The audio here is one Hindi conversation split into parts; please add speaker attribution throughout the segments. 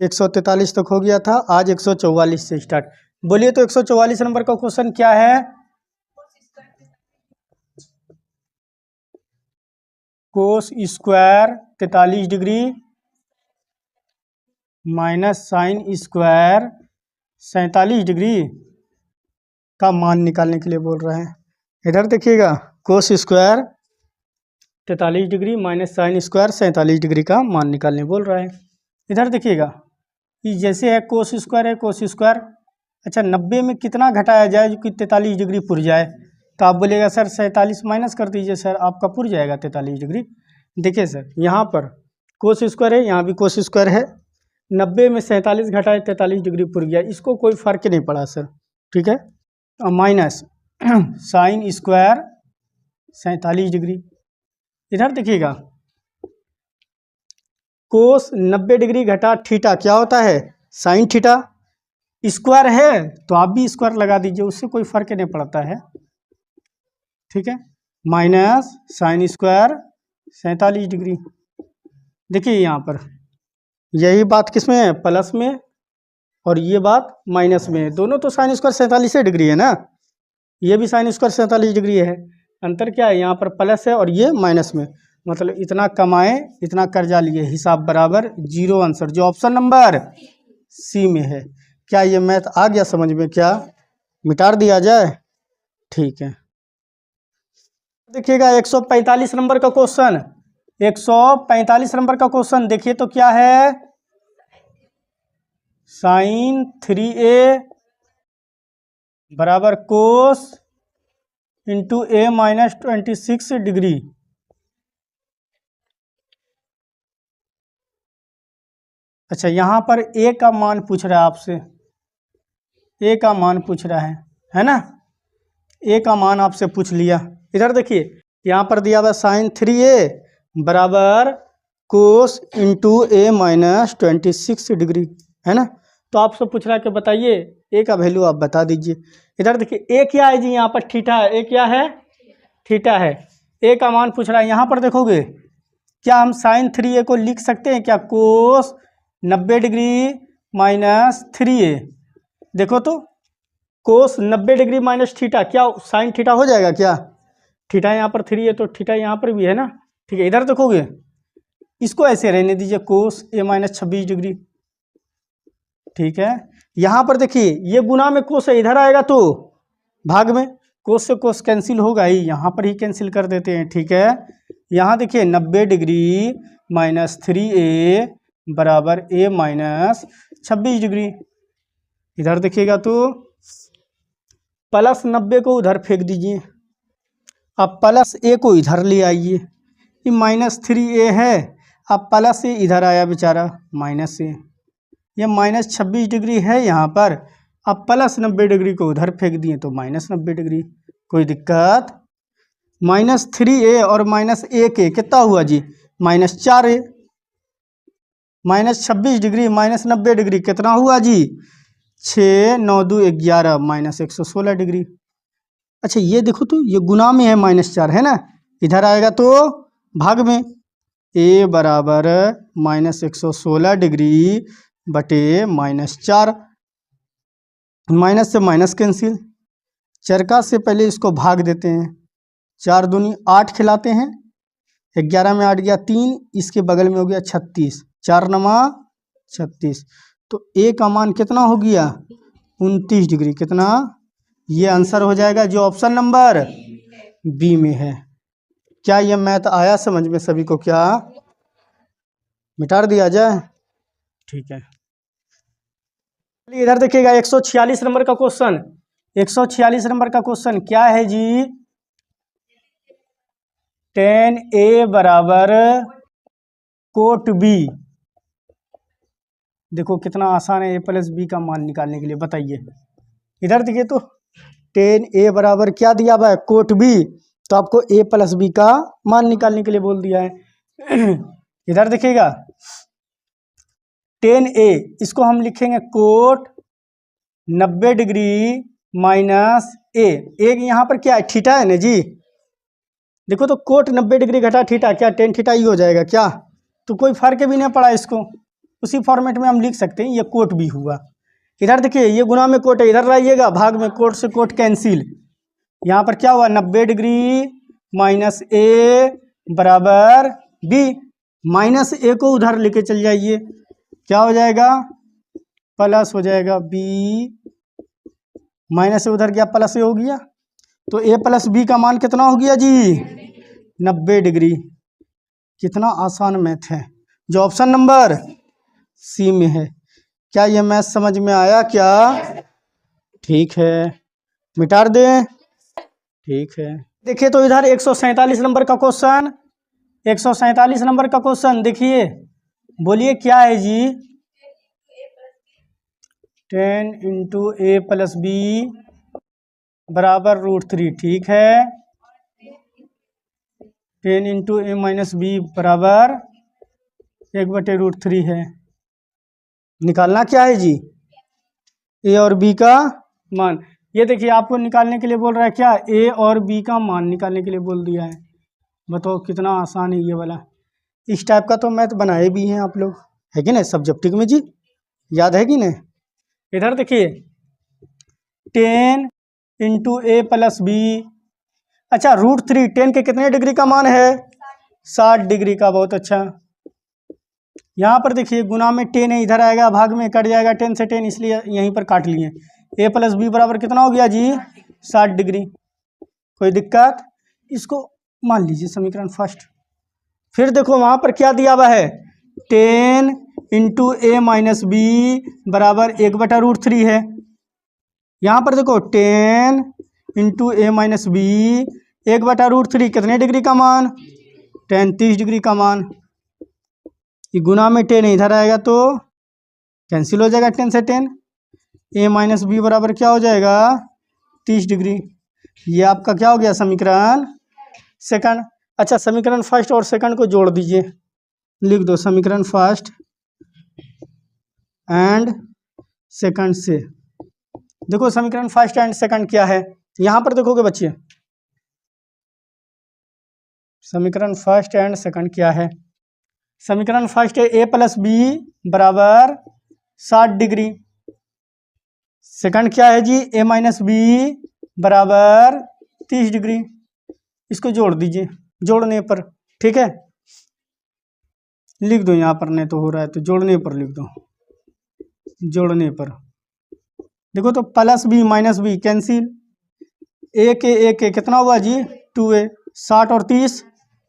Speaker 1: 143 तक हो गया था, आज 144 से स्टार्ट। बोलिए तो 144 नंबर का क्वेश्चन क्या है? Cos square 43 degree minus sine square 47 degree का मान निकालने के लिए बोल रहा है। इधर देखिएगा, cos square 43 degree minus sine square 47 degree का मान निकालने बोल रहा है। इधर देखिएगा, ये जैसे है कोस स्क्वायर है, कोस स्क्वायर। अच्छा, 90 में कितना घटाया जाए जो कि 43 डिग्री पुर जाए? तो आप बोलिएगा सर 47 माइनस कर दीजिए सर, आपका पुर जाएगा 43 डिग्री। देखिए सर, यहाँ पर कोस स्क्वायर है, यहाँ भी कोस स्क्वायर है। 90 में 47 घटाए 43 डिग्री पुर गया, इसको कोई फर्क नहीं पड़ा सर, ठीक है। Minus sine square 47 degree. इधर देखिएगा, कोस 90 डिग्री घटा थीटा क्या होता है? Sine theta. स्क्वायर है तो आप भी स्क्वायर लगा दीजिए, उससे कोई फर्क नहीं पड़ता है, ठीक है। Minus sine square 47 degree. देखिए यहाँ पर यही बात किसमें है? प्लस में, और ये बात माइनस में है। दोनों तो साइन स्क्वायर 47 डिग्री है ना, ये भी साइन स्क्वायर 47 डिग्री है। अंतर क्या है? यहाँ पर प्लस है और ये माइनस में, मतलब इतना कमाए इतना कर्जा लिए, हिसाब बराबर 0 आंसर, जो ऑप्शन नंबर सी में है। क्या ये मैथ आ गया समझ में? क्या मिटा दिया जाए? ठीक है। देखिएगा 145 नंबर का क्वेश्चन, 145 नंबर का क्वेश्चन देखिए तो क्या है? साइन 3a बराबर कोस इंटू a माइनस 26 डिग्री। अच्छा, यहाँ पर a का मान पूछ रहा है आपसे, a का मान पूछ रहा है ना? a का मान आपसे पूछ लिया। इधर देखिए, यहाँ पर दिया हुआ साइन 3a बराबर कोस इंटू a माइनस 26 डिग्री, है ना? तो आपसे पूछ रहा है कि बताइए a का वैल्यू आप बता दीजिए। इधर देखिए, a क्या है जी? यहाँ पर थीटा है। a क्या है? थीटा है। a का मान पूछ रहा है। यहाँ पर देखोगे, क्या हम साइन 3a को लिख सकते हैं क्या? कोस 90 डिग्री माइनस 3a। देखो तो, कोस 90 डिग्री माइनस थीटा, क्या साइन थीटा हो जाएगा क्या? थीटा यहाँ पर 3 है तो थीटा यहाँ पर भी है ना, ठीक है। इधर देखोगे, इसको ऐसे रहने दीजिए, कोस a माइनस 26 डिग्री, ठीक है। यहाँ पर देखिए, ये गुना में कोस है, इधर आएगा तो भाग में, कोस से कोस कैंसिल होगा ही, यहाँ पर ही कैंसिल कर देते हैं, ठीक है। यहाँ देखिए 90 डिग्री माइनस 3a बराबर a माइनस 26 डिग्री। इधर देखिएगा तो प्लस 90 को उधर फेंक दीजिए, अब प्लस a को इधर ले आइए। ये माइनस 3a है, अब प्लस a इधर आया बेचारा, माइनस a। ये माइनस 26 डिग्री है यहाँ पर, अब प्लस 90 डिग्री को उधर फेंक दिए तो माइनस 90 डिग्री। कोई दिक्कत? माइनस 3a और माइनस a के कितना हुआ जी? Minus 4a। Minus 26 degree minus 90 degree कितना हुआ जी? 6 9 2 11 माइनस 116 डिग्री। अच्छा, ये देखो तो ये गुना में है, -4 है ना, इधर आएगा तो भाग में। a बराबर माइनस 116 डिग्री बटे -4, माइनस से माइनस कैंसिल, चरका से पहले इसको भाग देते हैं। 4 दूनी 8 खिलाते हैं, 11 में 8 गया 3, इसके बगल में हो गया 36, 4 नमा 36, तो a का मान कितना हो गया? 29 डिग्री। कितना? ये आंसर हो जाएगा जो ऑप्शन नंबर बी में है। क्या ये मैथ आया समझ में सभी को? क्या मिटा दिया जाए? ठीक है। इधर देखिएगा 146 नंबर का क्वेश्चन, 146 नंबर का क्वेश्चन क्या है जी? tan a बराबर कोट b। देखो कितना आसान है a प्लस बी का मान निकालने के लिए, बताइए। इधर देखिए तो tan a बराबर क्या दिया हुआ है? कोट b, तो आपको a प्लस बी का मान निकालने के लिए बोल दिया है। इधर देखिएगा tan a, इसको हम लिखेंगे कोट 90 डिग्री माइनस a। एक यहाँ पर क्या है? थीटा है ना जी। देखो तो कोट 90 डिग्री घटा थीटा, क्या tan थीटा ही हो जाएगा क्या? तो कोई फर्क भी नहीं पड़ा इसको, उसी फॉर्मेट में हम लिख सकते हैं, ये कोट भी हुआ। इधर देखिए ये गुना में कोट है, इधर लाइएगा भाग में, कोट से कोट कैंसिल। यहाँ पर क्या हुआ 90 डिग्री माइनस ए बराबर बी, माइनस ए को उधर लेके चल जाइए, क्या हो जाएगा प्लस हो जाएगा बी, माइनस ए उधर गया प्लस ए हो गया, तो ए प्लस बी का मान कितना हो गया जी 90 डिग्री। कितना आसान मैथ है जो ऑप्शन नंबर सी में है। क्या ये मैथ समझ में आया क्या? ठीक है, मिटा दें। ठीक है, देखिए तो इधर 147 नंबर का क्वेश्चन, 147 नंबर का क्वेश्चन देखिए, बोलिए क्या है जी 10 इंटू ए प्लस बी बराबर √3। ठीक है, 10 इंटू ए माइनस बी बराबर 1/√3 है। निकालना क्या है जी ए और बी का मान। ये देखिए आपको निकालने के लिए बोल रहा है क्या, ए और बी का मान निकालने के लिए बोल दिया है। बताओ कितना आसान है ये वाला। इस टाइप का तो मैथ बनाए भी हैं आप लोग, है कि नहीं सब्जेक्टिव में जी, याद है कि नहीं। इधर देखिए 10 इंटू ए प्लस बी, अच्छा √3, 10 के कितने डिग्री का मान है 60 डिग्री का, बहुत अच्छा। यहाँ पर देखिए गुना में 10 है, इधर आएगा भाग में कट जाएगा 10 से 10, इसलिए यहीं पर काट लिए। ए प्लस बी बराबर कितना हो गया जी 60 डिग्री। कोई दिक्कत? इसको मान लीजिए समीकरण फर्स्ट। फिर देखो वहाँ पर क्या दिया हुआ है 10 इंटू ए माइनस बी बराबर 1/√3 है। यहाँ पर देखो 10 इंटू ए माइनस बी 1/√3 कितने डिग्री का मान 30 डिग्री का मान। ये गुना में 10 इधर आएगा तो कैंसिल हो जाएगा 10 से 10। ए माइनस बी बराबर क्या हो जाएगा 30 डिग्री। ये आपका क्या हो गया समीकरण सेकंड। अच्छा समीकरण फर्स्ट और सेकंड को जोड़ दीजिए, लिख दो समीकरण फर्स्ट एंड सेकंड से। देखो समीकरण फर्स्ट एंड सेकंड क्या है, यहाँ पर देखोगे बच्चे समीकरण फर्स्ट एंड सेकंड क्या है। समीकरण फर्स्ट है ए प्लस बी बराबर 60 डिग्री। सेकंड क्या है जी ए माइनस बी बराबर 30 डिग्री। इसको जोड़ दीजिए जोड़ने पर, ठीक है लिख दो यहाँ पर, नहीं तो हो रहा है तो जोड़ने पर लिख दो, जोड़ने पर। देखो तो plus B minus B cancel, A के कितना हुआ जी 2a, 60 और 30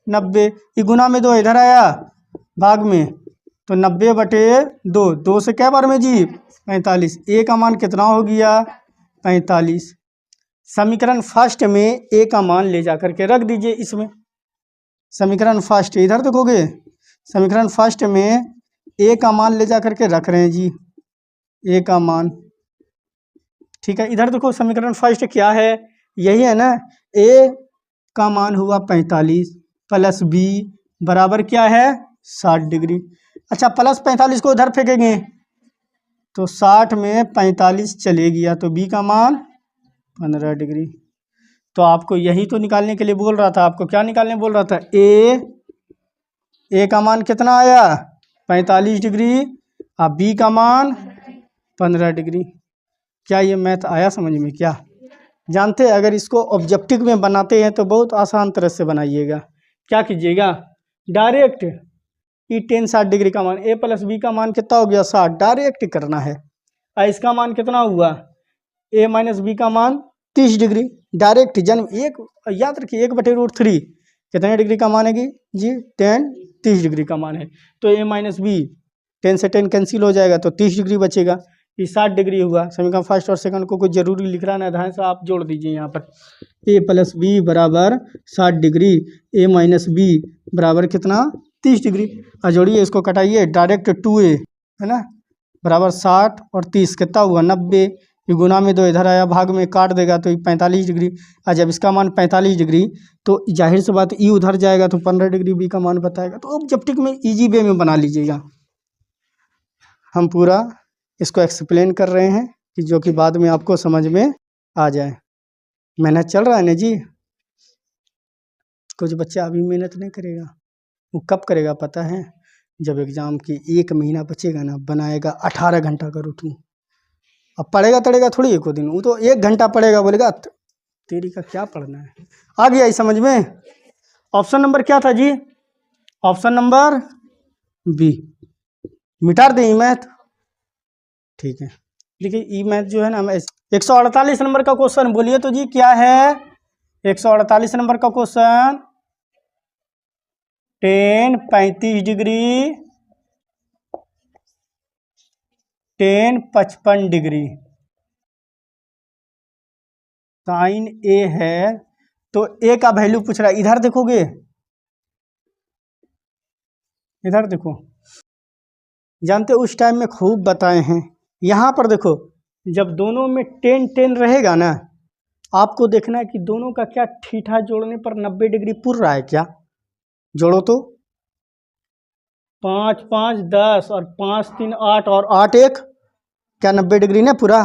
Speaker 1: 90। ये गुना में 2 इधर आया भाग में, तो 90/2, 2 से क्या बार में जी 45। ए का मान कितना हो गया 45। समीकरण फर्स्ट में ए का मान ले जा करके रख दीजिए इसमें। समीकरण फर्स्ट इधर देखोगे, समीकरण फर्स्ट में ए का मान ले जा करके रख रहे हैं जी, ए का मान। ठीक है, इधर देखो समीकरण फर्स्ट क्या है, यही है ना, ए का मान हुआ 45 प्लस बी बराबर क्या है 60 डिग्री। अच्छा प्लस 45 को उधर फेंकेंगे तो 60 में 45 चले गया, तो बी का मान 15 डिग्री। तो आपको यही तो निकालने के लिए बोल रहा था, आपको क्या निकालने बोल रहा था, ए का मान कितना आया 45 डिग्री और बी का मान 15 डिग्री। क्या ये मैथ आया समझ में? क्या जानते हैं, अगर इसको ऑब्जेक्टिव में बनाते हैं तो बहुत आसान तरह से बनाइएगा। क्या कीजिएगा डायरेक्ट ई 10 60 डिग्री का मान, ए प्लस बी का मान कितना हो गया 60, डायरेक्ट करना है। और इसका मान कितना हुआ ए माइनस बी का मान 30 डिग्री, डायरेक्ट जन्म एक याद रखिए 1/√3 कितने डिग्री का मान है जी 30 डिग्री का मान है। तो ए माइनस बी 10 से 10 कैंसिल हो जाएगा तो 30 डिग्री बचेगा, ये 60 डिग्री हुआ। समीकरण फर्स्ट और सेकंड को कुछ जरूरी लिख रहा है ध्यान से आप जोड़ दीजिए। यहाँ पर ए प्लस बी बराबर 60 डिग्री, ए माइनस बी बराबर कितना 30 डिग्री। और जोड़िए इसको कटाइए, डायरेक्ट 2a है ना बराबर 60 और 30 कितना हुआ 90। ये गुना में 2 इधर आया भाग में काट देगा तो 45 डिग्री। और जब इसका मान 45 डिग्री तो जाहिर सी बात ई उधर जाएगा तो 15 डिग्री बी का मान बताएगा। तो ऑब्जेक्टिव में इजी वे में बना लीजिएगा। हम पूरा इसको एक्सप्लेन कर रहे हैं कि जो कि बाद में आपको समझ में आ जाए। मेहनत चल रहा है ना जी। कुछ बच्चा अभी मेहनत नहीं करेगा, वो कब करेगा पता है जब एग्जाम की 1 महीना बचेगा ना, बनाएगा 18 घंटा का रूटीन। अब पढ़ेगा तड़ेगा थोड़ी एक दिन, वो तो 1 घंटा पढ़ेगा, बोलेगा तेरी का क्या पढ़ना है। आ गया इस समझ में। ऑप्शन नंबर क्या था जी? Option number B. मिटा दें ई मैथ, ठीक है। देखिए ई मैथ जो है ना, 148 नंबर का क्वेश्चन बोलिए तो जी क्या है? 148 नंबर का question, tan 35 degree, tan 55 degree, sine A है, तो ए का वैल्यू पूछ रहा है। इधर देखोगे, इधर देखो, जानते उस टाइम में खूब बताए हैं। यहाँ पर देखो, जब दोनों में 10 10 रहेगा ना, आपको देखना है कि दोनों का क्या थीटा जोड़ने पर 90 डिग्री पुर रहा है क्या। जोड़ो तो, 5 5 10 और 5 3 8 और 8 1, क्या 90 डिग्री ना पूरा?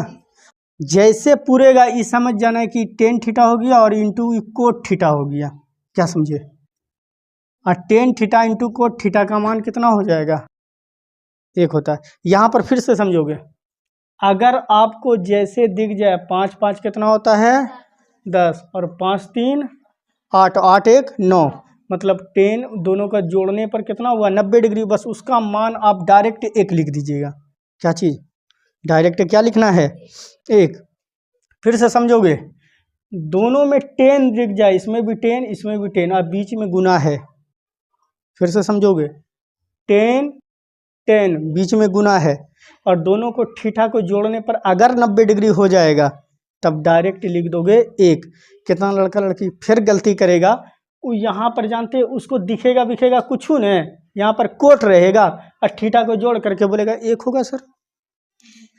Speaker 1: जैसे पूरेगा ये समझ जाना है कि 10 थीटा हो गया और इंटू कोट थीटा हो गया। क्या समझे? और 10 थीटा इंटू कोट थीटा का मान कितना हो जाएगा? 1 होता है। यहाँ पर फिर से समझोगे, अगर आपको जैसे दिख जाए 5 5 कितना होता है? 10 और 5 3 8, 8 1 9, मतलब 10 दोनों का जोड़ने पर कितना हुआ? 90 डिग्री। बस उसका मान आप डायरेक्ट 1 लिख दीजिएगा। क्या चीज़? डायरेक्ट क्या लिखना है? 1। फिर से समझोगे, दोनों में 10 दिख जाए, इसमें भी 10 इसमें भी 10, और बीच में गुना है। फिर से समझोगे, 10 10 बीच में गुना है, और दोनों को थीटा को जोड़ने पर अगर 90 डिग्री हो जाएगा तब डायरेक्ट लिख दोगे 1। कितना लड़का लड़की फिर गलती करेगा, वो यहाँ पर जानते हैं उसको दिखेगा बिखेगा कुछ नहीं, यहाँ पर कोट रहेगा और थीटा को जोड़ करके बोलेगा 1 होगा सर,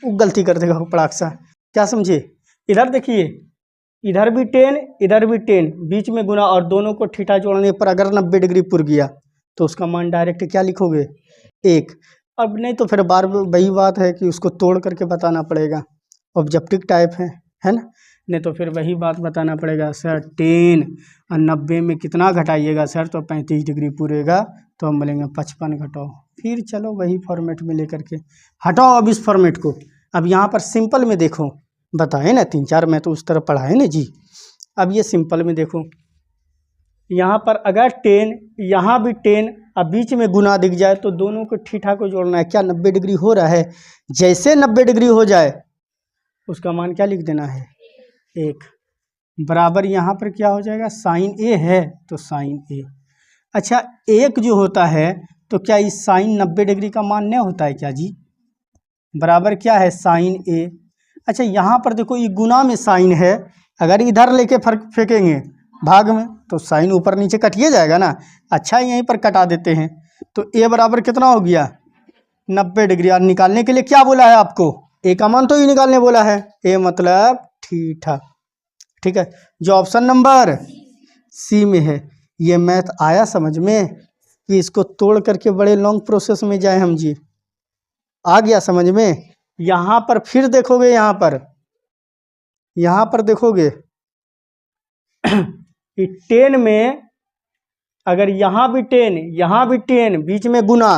Speaker 1: वो गलती कर देगा पड़ाक सा। क्या समझे? इधर देखिए, इधर भी 10 इधर भी 10, बीच में गुना, और दोनों को थीटा जोड़ने पर अगर 90 डिग्री पुर गया तो उसका मान डायरेक्ट क्या लिखोगे? 1। अब नहीं तो फिर बार वही बात है कि उसको तोड़ करके बताना पड़ेगा, ऑब्जेक्टिव टाइप है ना। नहीं तो फिर वही बात बताना पड़ेगा, सर 10 और 90 में कितना घटाइएगा सर? तो 35 डिग्री पूरेगा, तो हम बोलेंगे 55 घटाओ। फिर चलो वही फॉर्मेट में लेकर के हटाओ अब इस फॉर्मेट को। अब यहाँ पर सिंपल में देखो, बताए ना 3 4 मैं तो उस तरह पढ़ाए ना जी। अब ये सिंपल में देखो, यहाँ पर अगर 10 यहाँ भी 10 अब बीच में गुना दिख जाए तो दोनों को थीटा को जोड़ना है। क्या 90 डिग्री हो रहा है? जैसे 90 डिग्री हो जाए उसका मान क्या लिख देना है? 1। बराबर यहाँ पर क्या हो जाएगा? साइन ए है तो साइन ए। अच्छा 1 जो होता है तो क्या इस साइन 90 डिग्री का मान नहीं होता है क्या जी? बराबर क्या है? साइन ए। अच्छा यहाँ पर देखो, ये गुना में साइन है, अगर इधर लेके फर्क फेंकेंगे भाग में तो साइन ऊपर नीचे कटिए जाएगा ना। अच्छा यहीं पर कटा देते हैं, तो ए बराबर कितना हो गया? 90 डिग्री। और निकालने के लिए क्या बोला है आपको? ए का मान तो ही निकालने बोला है, ए मतलब थीटा। ठीक है, जो ऑप्शन नंबर सी में है। ये मैथ आया समझ में कि इसको तोड़ करके बड़े लॉन्ग प्रोसेस में जाए हम जी? आ गया समझ में। यहाँ पर फिर देखोगे, यहाँ पर देखोगे कि 10 में अगर यहाँ भी 10 यहाँ भी 10 बीच में गुना,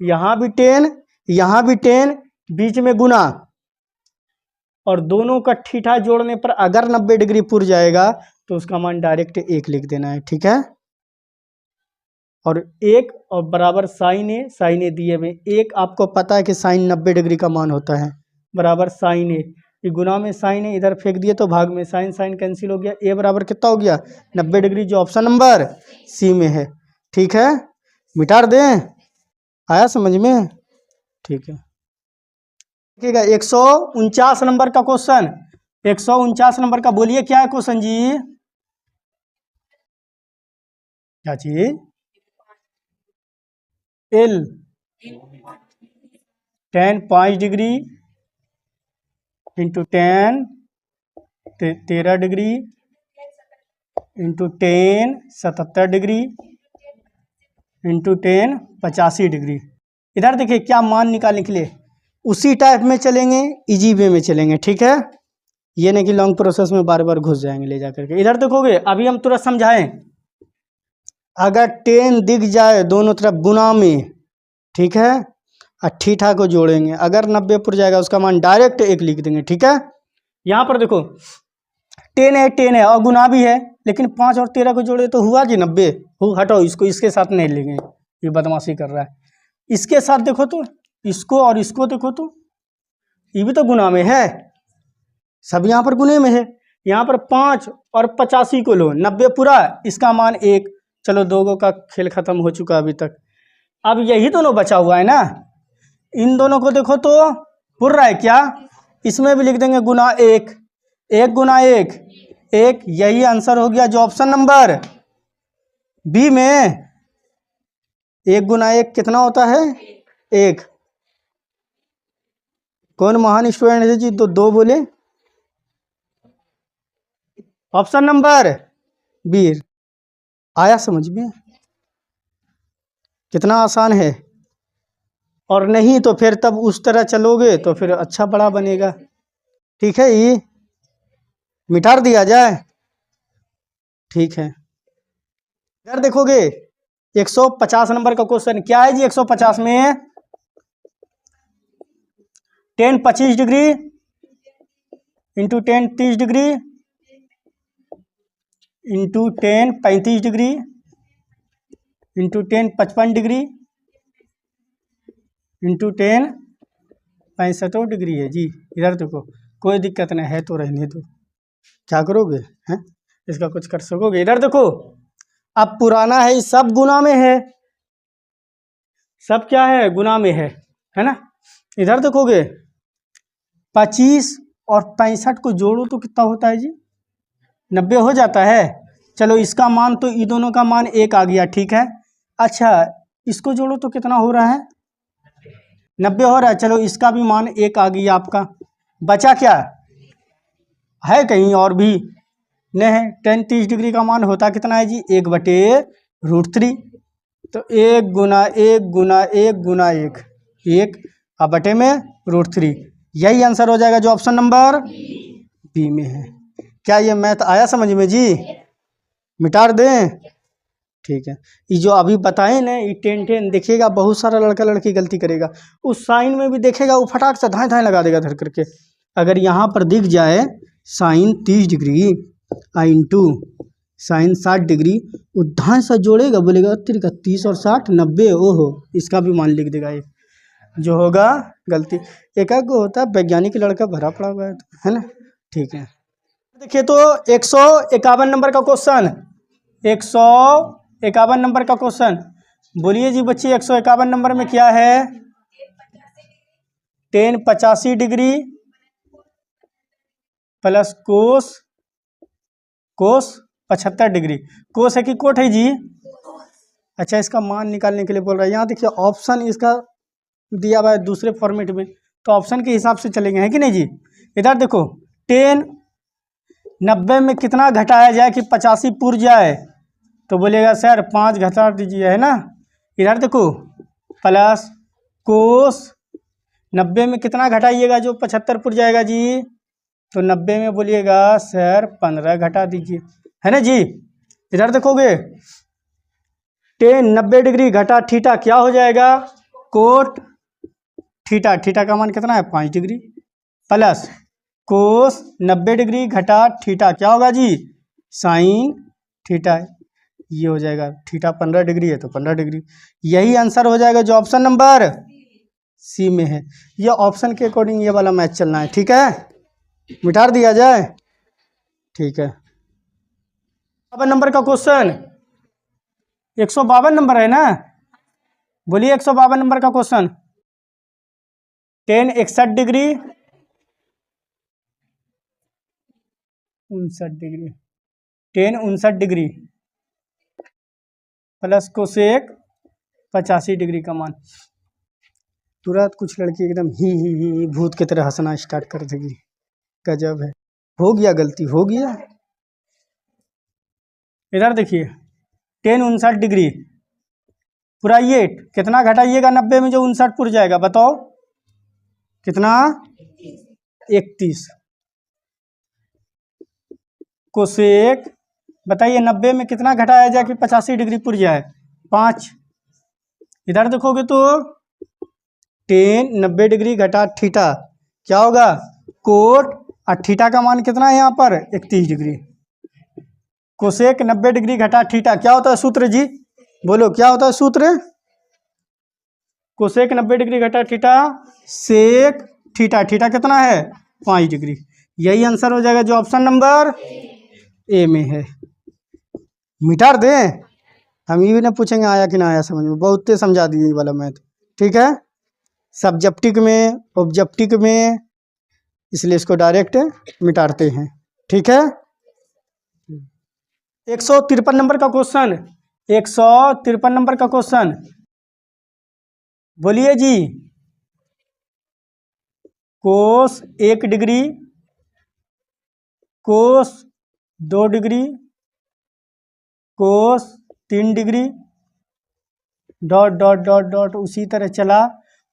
Speaker 1: यहाँ भी 10 यहाँ भी 10 बीच में गुना, और दोनों का थीटा जोड़ने पर अगर 90 डिग्री पुर जाएगा तो उसका मान डायरेक्ट 1 लिख देना है। ठीक है, और 1 और बराबर साइन ए दिए हुए 1, आपको पता है कि साइन 90 डिग्री का मान होता है, बराबर साइन ए। ये गुना में साइन है, इधर फेंक दिए तो भाग में साइन साइन कैंसिल हो गया। ए बराबर कितना हो गया? 90 डिग्री, जो ऑप्शन नंबर सी में है। ठीक है, मिटा दें। आया समझ में? ठीक है, देखिएगा 149 नंबर का क्वेश्चन, 149 नंबर का बोलिए क्या है क्वेश्चन जी? क्या चीज? L tan 5 degree into tan 13 degree into tan 77 degree into tan 85 degree. इधर देखिए क्या मान निकालने के लिए उसी टाइप में चलेंगे, इजी वे में चलेंगे। ठीक है, ये नहीं कि लॉन्ग प्रोसेस में बार बार घुस जाएंगे ले जा करके। इधर देखोगे, अभी हम तुरंत समझाएं, अगर 10 दिख जाए दोनों तरफ गुना में ठीक है। और थीटा को जोड़ेंगे, अगर 90 पुर जाएगा उसका मान डायरेक्ट 1 लिख देंगे। ठीक है, यहाँ पर देखो 10 है और गुना भी है, लेकिन 5 और 13 को जोड़े तो हुआ जी 90। हटो इसको, इसके साथ नहीं लेंगे, ये बदमाशी कर रहा है। इसके साथ देखो तो, इसको और इसको देखो तो, ये भी तो गुना में है, सब यहाँ पर गुने में है। यहाँ पर 5 और 85 को लो, 90 पूरा, इसका मान 1। चलो दोगों का खेल खत्म हो चुका अभी तक। अब यही दोनों बचा हुआ है ना, इन दोनों को देखो तो पुर रहा है क्या, इसमें भी लिख देंगे गुना 1, 1 गुना 1 1। यही आंसर हो गया जो ऑप्शन नंबर बी में 1 गुना 1 कितना होता है 1। कौन महान स्टूडेंट है जी, तो दो बोले। ऑप्शन नंबर बी आया समझ में, कितना आसान है। और नहीं तो फिर तब उस तरह चलोगे तो फिर अच्छा बड़ा बनेगा। ठीक है, ये मिटार दिया जाए। ठीक है, इधर देखोगे 150 नंबर का क्वेश्चन क्या है जी। 150 में 10 25 degree into 10 30 degree into 10 35 degree into 10 55 degree into 10 65 degree है जी। इधर देखो कोई दिक्कत नहीं है तो रहने दो, क्या करोगे हैं, इसका कुछ कर सकोगे। इधर देखो अब पुराना है, सब गुना में है, सब क्या है गुना में है ना। इधर देखोगे 25 और 65 को जोड़ो तो कितना होता है जी, 90 हो जाता है। चलो इसका मान तो ये दोनों का मान 1 आ गया। ठीक है, अच्छा इसको जोड़ो तो कितना हो रहा है 90 हो रहा है। चलो इसका भी मान 1 आ गया आपका। बचा क्या है, कहीं और भी नहीं है। 10 30 डिग्री का मान होता कितना है जी 1/√3। तो 1 गुना 1 गुना 1 गुना 1 1 अब बटे में √3, यही आंसर हो जाएगा जो ऑप्शन नंबर बी में है। क्या ये मैथ आया समझ में जी, मिटार दें। ठीक है, ये जो अभी बताए ना ये 10 10 देखिएगा, बहुत सारा लड़का लड़की गलती करेगा। उस साइन में भी देखेगा वो फटाक से धाए धाए लगा देगा धर करके। अगर यहाँ पर दिख जाए sine 30 degree into sine 60 degree, वो धाए सा जोड़ेगा, बोलेगा 30 और 60 90, ओहो इसका भी मान लिख देगा। ये जो होगा गलती एक को होता है, वैज्ञानिक लड़का भरा पड़ा हुआ है ना। ठीक है, देखिए तो 151 नंबर का क्वेश्चन, 151 नंबर का क्वेश्चन। बोलिए जी बच्चे 151 नंबर में क्या है, 10 85 डिग्री प्लस कोस 75 डिग्री। कोस है कि कोट है जी, अच्छा इसका मान निकालने के लिए बोल रहा है। यहाँ देखिए ऑप्शन इसका दिया हुआ है दूसरे फॉर्मेट में, तो ऑप्शन के हिसाब से चलेंगे, है कि नहीं जी। इधर देखो 10 90 में कितना घटाया जाए कि 85 पुर जाए, तो बोलेगा सर 5 घटा दीजिए, है ना। इधर देखो प्लस कोस 90 में कितना घटाइएगा जो 75 पुर जाएगा जी, तो 90 में बोलिएगा सर 15 घटा दीजिए, है ना जी। इधर देखोगे 10 90 डिग्री घटा थीटा क्या हो जाएगा कोट थीटा, थीटा का मान कितना है 5 डिग्री, प्लस कोस 90 डिग्री घटा थीटा क्या होगा जी साइन थीटा, ये हो जाएगा। थीटा 15 डिग्री है तो 15 डिग्री, यही आंसर हो जाएगा जो ऑप्शन नंबर सी में है। ये ऑप्शन के अकॉर्डिंग ये वाला मैच चलना है। ठीक है, मिटार दिया जाए। ठीक है, 52 नंबर का क्वेश्चन, 152 नंबर है ना, बोलिए 152 नंबर का question. 10 61 degree 59 degree 10 59 degree plus cosec 85 degree का मान। तुरंत कुछ लड़की एकदम ही भूत की तरह हंसना स्टार्ट कर देगी, गजब है। हो गया गलती, हो गया। इधर देखिए 10 59 डिग्री पुराइए, कितना घटाइएगा 90 में जो 59 पुर जाएगा, बताओ कितना 31 कोसेक, बताइए 90 में कितना घटाया जाए कि 85 डिग्री पुर जाए 5। इधर देखोगे तो टेन 90 डिग्री घटा थीटा क्या होगा कोट, और थीटा का मान कितना है यहाँ पर 31 डिग्री। कोसेक 90 डिग्री घटा थीटा क्या होता है सूत्र जी, बोलो क्या होता है सूत्र, कोसेक 90 डिग्री घटा थीटा सेक थीटा, थीटा कितना है 5 डिग्री। यही आंसर हो जाएगा जो ऑप्शन नंबर ए में है। मिटार दें, हम ये भी ना पूछेंगे आया कि ना आया समझ में, बहुत समझा दिए ये वाला मैथ। ठीक है, सब्जेक्टिव में ऑब्जेक्टिव में, इसलिए इसको डायरेक्ट मिटाते हैं। ठीक है, 153 नंबर का क्वेश्चन, 153 नंबर का क्वेश्चन बोलिए जी। कोस 1 डिग्री, कोस 2 डिग्री, कोस 3 degree, dot dot dot dot उसी तरह चला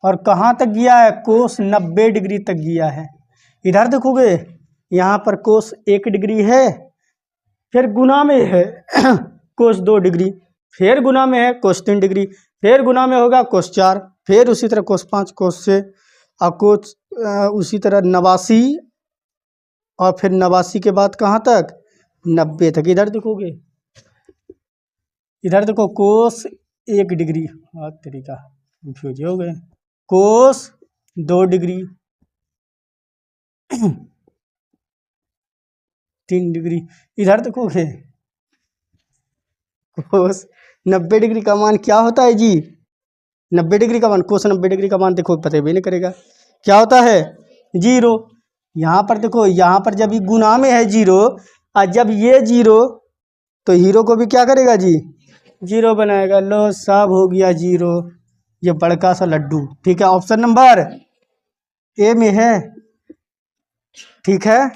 Speaker 1: और कहाँ तक गया है, कोस 90 डिग्री तक गया है। इधर देखोगे यहाँ पर कोस 1 डिग्री है, फिर गुना में है कोस 2 डिग्री, फिर गुना में है कोस 3 डिग्री, फिर गुना में होगा कोस 4, फिर उसी तरह कोस 5, कोस 6 और कोस उसी तरह 89 और फिर 89 के बाद कहाँ तक 90 तक। इधर देखोगे, इधर देखो कोस 1 डिग्री, तरीका कंफ्यूज हो गए, कोस 2 डिग्री 3 डिग्री, इधर देखोगे कोस 90 डिग्री का मान क्या होता है जी, 90 डिग्री का मान, कोस 90 डिग्री का मान देखो पता भी नहीं करेगा क्या होता है 0। यहाँ पर देखो, यहाँ पर जब ये गुना में है 0 और जब ये 0 तो हीरो को भी क्या करेगा जी 0 बनाएगा। लो सब हो गया 0, ये बड़का सा लड्डू। ठीक है, ऑप्शन नंबर ए में है। ठीक है,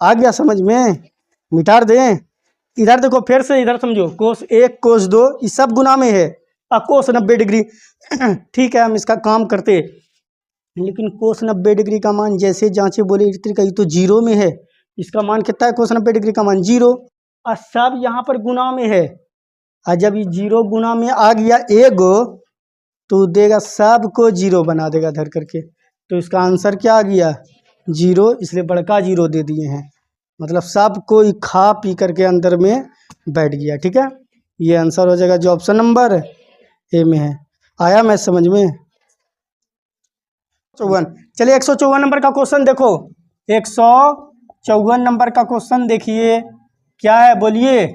Speaker 1: आ गया समझ में, मिटार दें। इधर देखो फिर से, इधर समझो कोस 1 कोस 2 ये सब गुना में है और कोस 90 डिग्री। ठीक है, हम इसका काम करते, लेकिन कोस 90 डिग्री का मान जैसे जांचे बोले इस तरीका, ये तो 0 में है, इसका मान कितना है कोस 90 डिग्री का मान 0 और सब यहाँ पर गुना में है। और जब ये 0 गुना में आ गया एगो तो देगा सबको 0 बना देगा धर करके, तो इसका आंसर क्या आ गया 0, इसलिए बड़का 0 दे दिए हैं, मतलब सब कोई खा पी करके अंदर में बैठ गया। ठीक है, ये आंसर हो जाएगा जो ऑप्शन नंबर ए में है। आया मैं समझ में। 54, चलिए 154 नंबर का क्वेश्चन देखो, 154 नंबर का क्वेश्चन देखिए क्या है, बोलिए।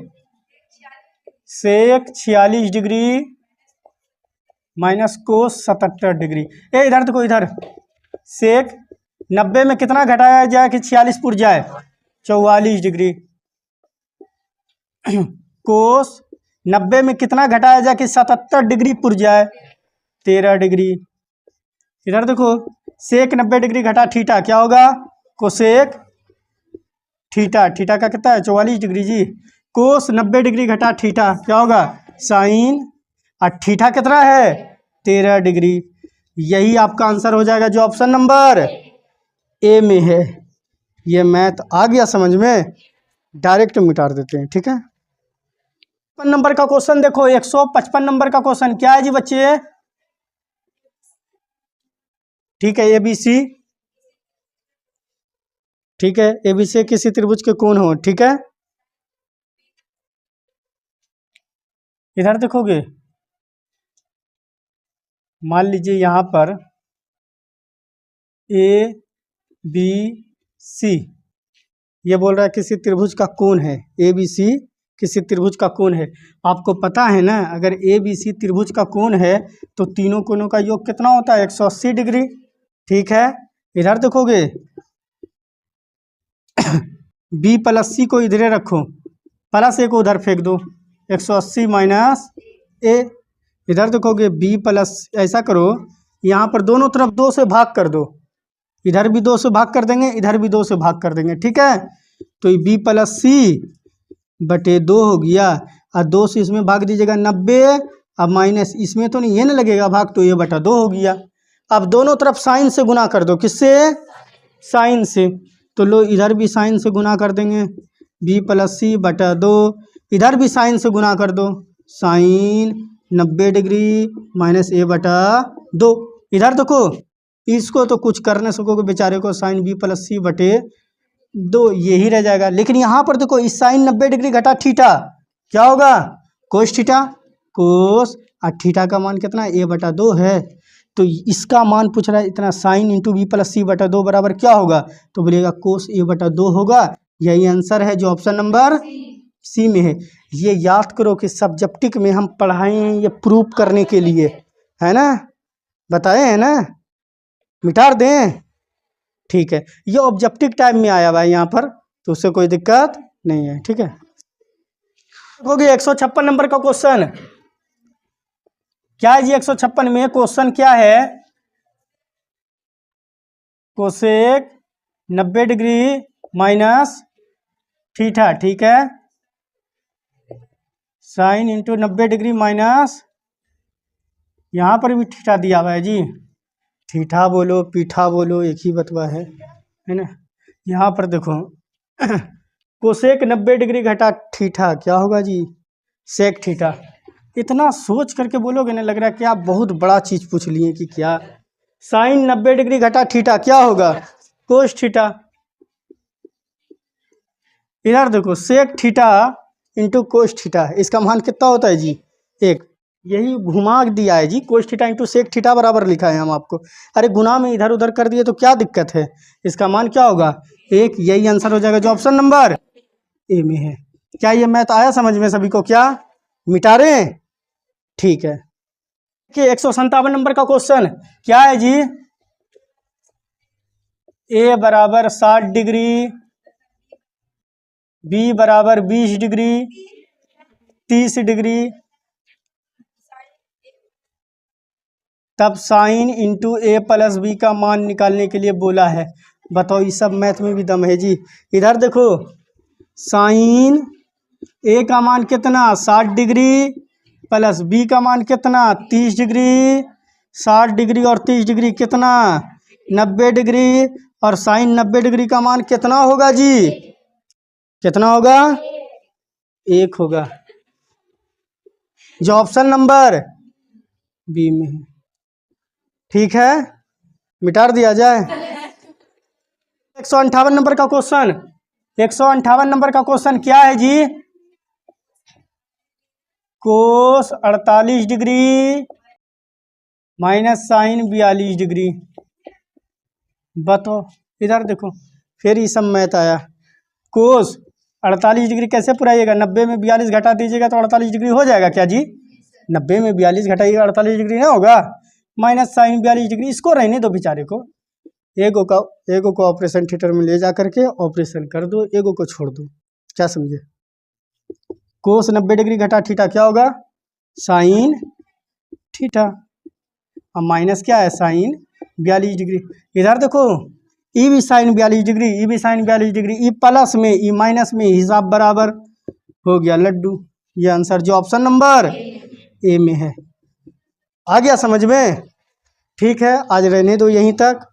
Speaker 1: सेक 46 डिग्री माइनस कोस 77 डिग्री। ए इधर देखो, इधर सेक 90 में कितना घटाया जाए कि 46 पुर जाए 44 डिग्री, कोस 90 में कितना घटाया जाए कि 77 डिग्री पुर जाए 13 डिग्री। इधर देखो सेक 90 डिग्री घटा थीटा क्या होगा, कोसेक थीटा, थीटा का कितना है 44 डिग्री जी, कोस 90 डिग्री घटा थीटा क्या होगा साइन, और थीटा कितना है 13 डिग्री। यही आपका आंसर हो जाएगा जो ऑप्शन नंबर ए में है। ये मैथ आ गया समझ में, डायरेक्ट मिटार देते हैं। ठीक है, 55 नंबर का क्वेश्चन देखो, 155 नंबर का क्वेश्चन क्या है जी बच्चे। ठीक है, ABC, ठीक है, ABC किसी त्रिभुज के कोण हो। ठीक है, इधर देखोगे मान लीजिए यहाँ पर ABC ये बोल रहा है किसी त्रिभुज का कोण है, ABC किसी त्रिभुज का कोण है। आपको पता है ना, अगर ABC त्रिभुज का कोण है तो तीनों कोणों का योग कितना होता है 180 डिग्री। ठीक है, इधर देखोगे B प्लस C को इधरे रखो, प्लस A को उधर फेंक दो, 180 माइनस A। इधर देखोगे B प्लस, ऐसा करो यहाँ पर दोनों तरफ 2 से भाग कर दो, इधर भी 2 से भाग कर देंगे, इधर भी 2 से भाग कर देंगे। ठीक है, तो ये B प्लस C बटे 2 हो गया, और 2 से इसमें भाग दीजिएगा 90, अब माइनस इसमें तो नहीं, ये ना लगेगा भाग, तो ये बटा 2 हो गया। अब दोनों तरफ साइन से गुना कर दो, किससे साइन से, तो लो इधर भी साइन से गुना कर देंगे, B प्लस C बटा 2, इधर भी साइन से गुना कर दो, साइन 90 डिग्री माइनस A बटा 2, इधर देखो, इसको तो कुछ कर नहीं सकोगे बेचारे को, साइन बी प्लस सी बटे 2 यही रह जाएगा। लेकिन यहाँ पर देखो इस साइन 90 डिग्री घटा थीटा क्या होगा, कोस थीटा, कोस, और थीटा का मान कितना ए बटा 2 है, तो इसका मान पूछ रहा है इतना, साइन इंटू बी प्लस सी बटा 2 बराबर क्या होगा, तो बोलिएगा कोस ए बटा 2 होगा। यही आंसर है जो ऑप्शन नंबर सी में है। ये याद करो कि सब्जेक्टिव में हम पढ़ाए हैं ये प्रूफ करने के लिए, है ना, बताए हैं ना, मिटार दें, ठीक है। ये ऑब्जेक्टिव टाइप में आया हुआ है यहाँ पर, तो उससे कोई दिक्कत नहीं है, ठीक है। देखोगे 156 नंबर का क्वेश्चन क्या है जी, 156 में क्वेश्चन क्या है, कोसेक 90 डिग्री माइनस थीटा, ठीक है, साइन इंटू 90 डिग्री माइनस, यहाँ पर भी थीटा दिया हुआ है जी, थीटा बोलो पीठा बोलो एक ही बतवा है ना। यहाँ पर देखो कोसेक 90 डिग्री घटा थीटा क्या होगा जी, सेक थीटा। इतना सोच करके बोलोगे ना, लग रहा है कि आप बहुत बड़ा चीज़ पूछ लिए कि क्या, साइन 90 डिग्री घटा थीटा क्या होगा, कोस थीटा। इधर देखो sec theta into cos theta, इसका मान कितना होता है जी, 1, यही घुमा दिया है जी, cos theta into sec theta बराबर लिखा है हम आपको। अरे गुना में इधर उधर कर दिए तो क्या दिक्कत है, इसका मान क्या होगा 1, यही आंसर हो जाएगा जो ऑप्शन नंबर ए में है। क्या ये मैथ आया समझ में सभी को, क्या मिटा रहे, ठीक है। कि 157 नंबर का क्वेश्चन क्या है जी, ए बराबर 60 डिग्री, बी बराबर 20 डिग्री, 30 डिग्री, तब साइन इंटू ए प्लस बी का मान निकालने के लिए बोला है। बताओ, ये सब मैथ में भी दम है जी। इधर देखो साइन ए का मान कितना 60 डिग्री प्लस बी का मान कितना 30 डिग्री, 60 डिग्री और 30 डिग्री कितना 90 डिग्री, और साइन 90 डिग्री का मान कितना होगा जी, कितना होगा 1 होगा, जो ऑप्शन नंबर बी में है, ठीक है, मिटार दिया जाए। 158 नंबर का क्वेश्चन, 158 नंबर का क्वेश्चन क्या है जी, कोस 48 डिग्री माइनस साइन 42 डिग्री। बताओ, इधर देखो फिर ये सब मैथ आया, कोस 48 डिग्री कैसे पुराइएगा, 90 में 42 घटा दीजिएगा तो 48 डिग्री हो जाएगा क्या जी, 90 में 42 घटाइएगा 48 डिग्री ना होगा, माइनस साइन 42 डिग्री। इसको रहने दो बेचारे को, एगो को ऑपरेशन थिएटर में ले जा करके ऑपरेशन कर दो, एगो को छोड़ दो, क्या समझे। कोस 90 डिग्री घटा थीटा क्या होगा, साइन थीटा, और माइनस क्या है साइन 42 डिग्री। इधर देखो ई भी साइन 42 डिग्री, ई भी साइन 42 डिग्री, ई प्लस में ई माइनस में हिसाब बराबर हो गया लड्डू। ये आंसर जो ऑप्शन नंबर ए में है। आ गया समझ में, ठीक है, आज रहने दो यहीं तक।